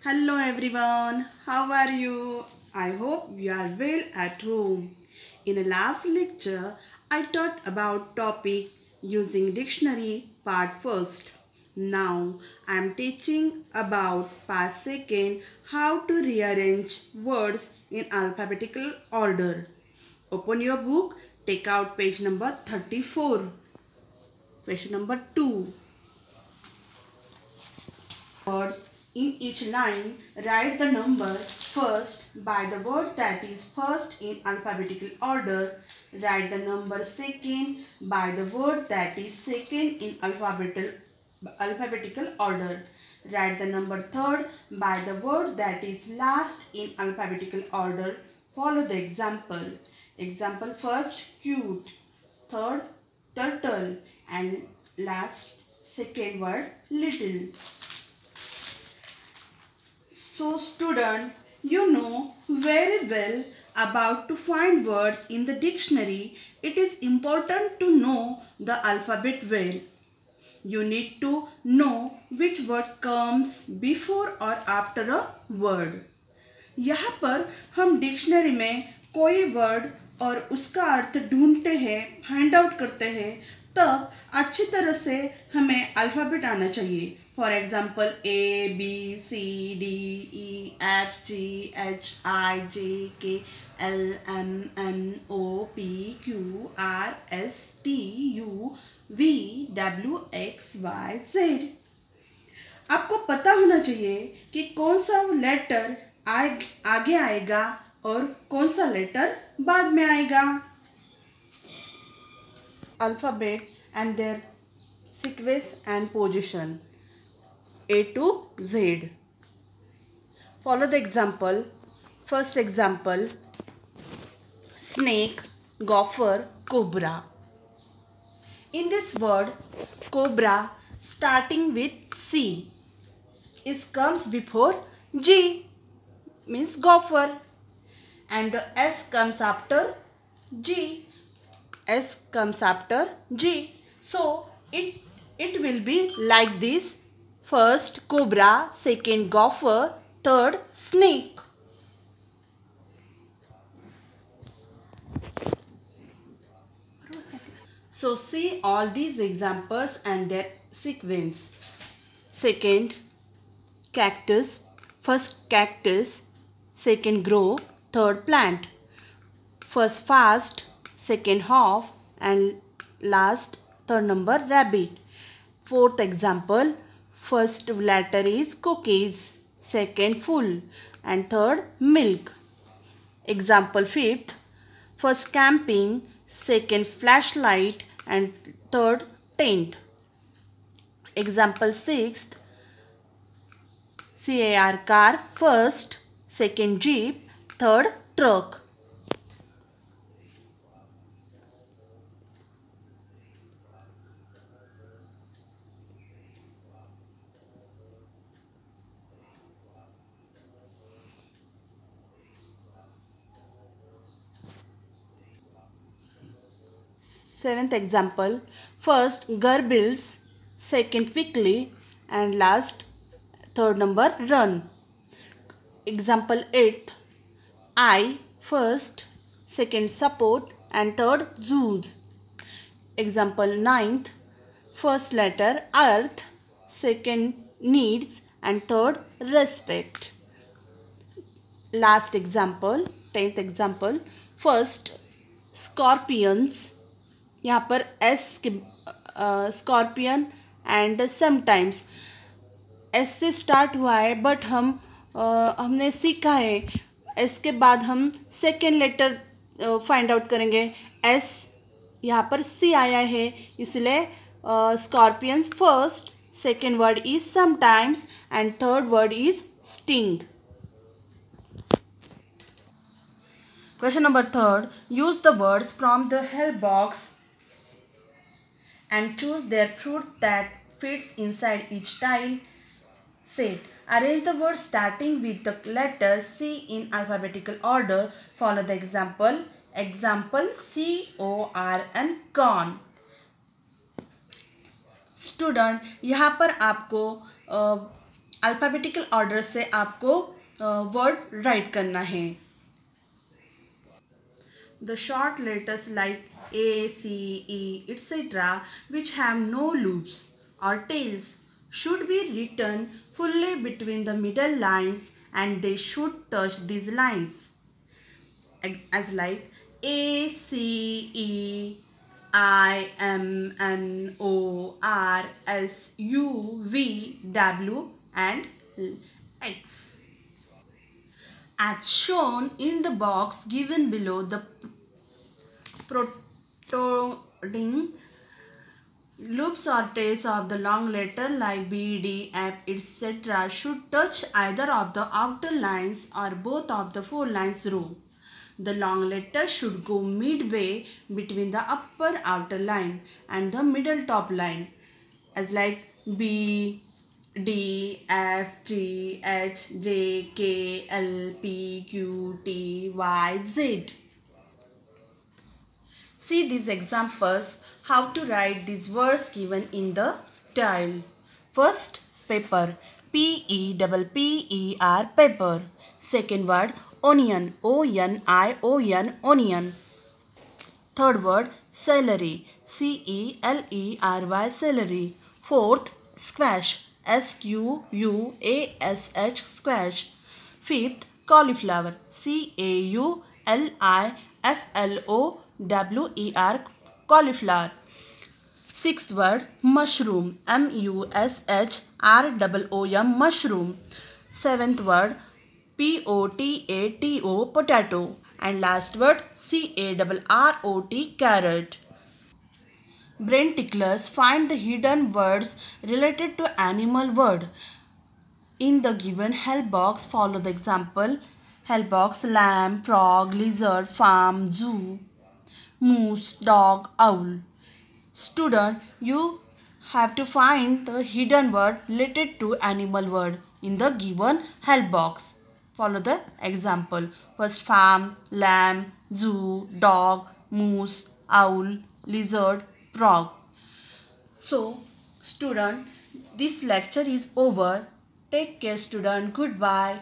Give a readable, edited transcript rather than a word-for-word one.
Hello everyone, how are you? I hope you are well at home. In the last lecture, I taught about topic using dictionary part first. Now I am teaching about part second how to rearrange words in alphabetical order. Open your book, take out page number 34. Question number 2. Words in each line, write the number first by the word that is first in alphabetical order. Write the number second by the word that is second in alphabetical order. Write the number third by the word that is last in alphabetical order. Follow the example. Example first, cute. Third, turtle. And last, second word, little. So student, you know very well about to find words in the dictionary. It is important to know the alphabet well. You need to know which word comes before or after a word. यहाँ पर हम dictionary में कोई word और उसका अर्थ ढूंढते हैं, find out करते हैं, तब अच्छी तरह से हमें अल्फ़ाबेट आना चाहिए. For example ABCDEFGHIJKLMNOPQRSTUVWXYZ. आपको पता होना चाहिए कि कौन सा लेटर आगे आएगा और कौन सा लेटर बाद में आएगा. Alphabet and there sequence and position A to Z. Follow the example. First example, snake, gopher, cobra. In this word, cobra starting with C comes before G, means gopher, and S comes after G. S comes after G. So it will be like this. First cobra, second gopher, third snake. So see all these examples and their sequence. Second, cactus. First cactus, second grow, third plant. First fast, second half, and last third number rabbit. Fourth example, first letter is cookies, second full, and third milk. Example fifth, first camping, second flashlight, and third tent. Example sixth, car, first, second jeep, third truck. Seventh example, first garbles, second quickly, and last third number run. Example 8th, I, first, second support, and third zoos. Example 9th, first letter earth, second needs, and third respect. Last example, 10th example, first scorpions. यहाँ पर S के scorpion and sometimes S से start हुआ है, but हमने सीखा है S के बाद हम सेकेंड लेटर फाइंड आउट करेंगे. एस यहाँ पर सी आया है, इसलिए scorpions first, second word is sometimes, and third word is sting. Question number 3. Use the words from the help box and choose their fruit that fits inside each tile set. Arrange the words starting with the letter C in alphabetical order. Follow the example. Example CORN, corn. Student, यहाँ पर आपको alphabetical order से आपको word right करना है. The short letters like A, C, E, etc., which have no loops or tails, should be written fully between the middle lines, and they should touch these lines. As like A, C, E, I, M, N, O, R, S, U, V, W, and X. As shown in the box given below, the protruding loops or tails of the long letter like B, D, F, etc. should touch either of the outer lines or both of the four lines row. The long letter should go midway between the upper outer line and the middle top line, as like B, D, F, G, H, J, K, L, P, Q, T, Y, Z. See these examples how to write these words given in the tile. First, paper. P-E-P-P-E-R, paper. Second word, onion. O-N-I-O-N, onion. Third word, celery. C-E-L-E-R-Y, celery. Fourth, squash. S-Q-U-A-S-H, squash. Fifth, cauliflower. C-A-U-L-I-F-L-O-W-E-R, cauliflower. Sixth word, mushroom. M-U-S-H-R-O-O-M, mushroom. Seventh word, P-O-T-A-T-O, potato. And last word, C-A-R-R-O-T, carrot. Brain ticklers, find the hidden words related to animal word. In the given help box, follow the example. Help box, lamb, frog, lizard, farm, zoo, moose, dog, owl. Student, you have to find the hidden word related to animal word in the given help box. Follow the example. First, farm, lamb, zoo, dog, moose, owl, lizard, frog. So, student, this lecture is over. Take care, student. Goodbye.